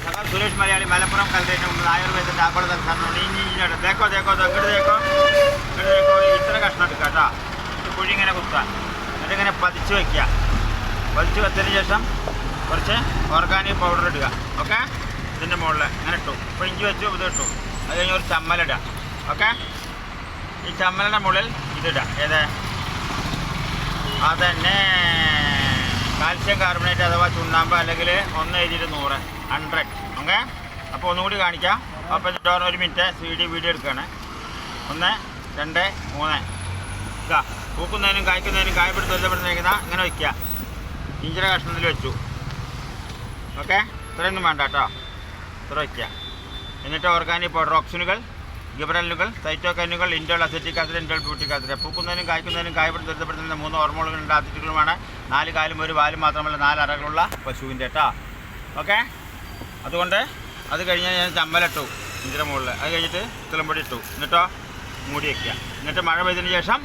സഖാവ് സുരേഷ് മലയാളി മലപ്പുറം കൽത്തേറ്റ ആയുർവേദത്തിൻ്റെ ആഗോള തലസ്ഥാനം ഇഞ്ചിഞ്ചിനായിട്ട് തേക്കോ ഇത്ര കഷ്ണം എടുക്കുക കേട്ടോ. കുഴി ഇങ്ങനെ കുത്തുക, എന്നിട്ട് ഇങ്ങനെ പതിച്ച് വയ്ക്കുക. പതിച്ച് വെച്ചതിന് ശേഷം കുറച്ച് ഓർഗാനിക് പൗഡർ ഇടുക. ഓക്കെ, ഇതിൻ്റെ മുകളിൽ ഇങ്ങനെ ഇട്ടു. ഇപ്പോൾ ഇഞ്ചി വെച്ചു, ഇത് ഇട്ടു. അത് കഴിഞ്ഞ് ഒരു ചമ്മലിടുക. ഓക്കെ, ഈ ചമ്മലിൻ്റെ മുകളിൽ ഇതിടുക. ഏത് അതന്നെ കാൽസ്യം കാർബണേറ്റ് അഥവാ ചുണ്ണാമ്പ്, അല്ലെങ്കിൽ 1/100 100. ഓക്കെ, അപ്പോൾ ഒന്നുകൂടി കാണിക്കാം. അപ്പോൾ ഒരു മിനിറ്റ് വീഡിയോ എടുക്കുകയാണ്. 1 2 3 ഇതാ പൂക്കുന്നതിനും കായ്ക്കുന്നതിനും കായപ്പെടുത്തുന്ന ഇങ്ങനെ വയ്ക്കുക. ഇഞ്ചിയുടെ കഷ്ണത്തിൽ വെച്ചു. ഓക്കെ, ഇത്രയൊന്നും വേണ്ട കേട്ടോ, ഇത്ര വയ്ക്കുക. എന്നിട്ട് ഓർഗാനിക് പൗഡർ, ഓക്സിനുകൾ, ഗിബറലുകൾ, സൈറ്റോകൈനുകൾ, indole acetic acid, indole butyric acid. പൂക്കുന്നതിനും കായ്ക്കുന്നതിനും കായപ്പെടുത്തുന്ന 3 ഹോർമോണുകളുണ്ട്, ആസിഡുകളുമാണ്. 4 കാലും 1 വാലും മാത്രമല്ല 4 അറകളുള്ള പശുവിൻ്റെ കേട്ടോ. ഓക്കെ, അതുകൊണ്ട് അത് കഴിഞ്ഞാൽ ഞാൻ ചമ്മലിട്ടു ഇഞ്ചിയുടെ മുകളിൽ. അത് കഴിഞ്ഞിട്ട് തിളമ്പൊടി ഇട്ടു. എന്നിട്ടോ മൂടി വയ്ക്കുക. എന്നിട്ട് മഴ പെയ്തതിന് ശേഷം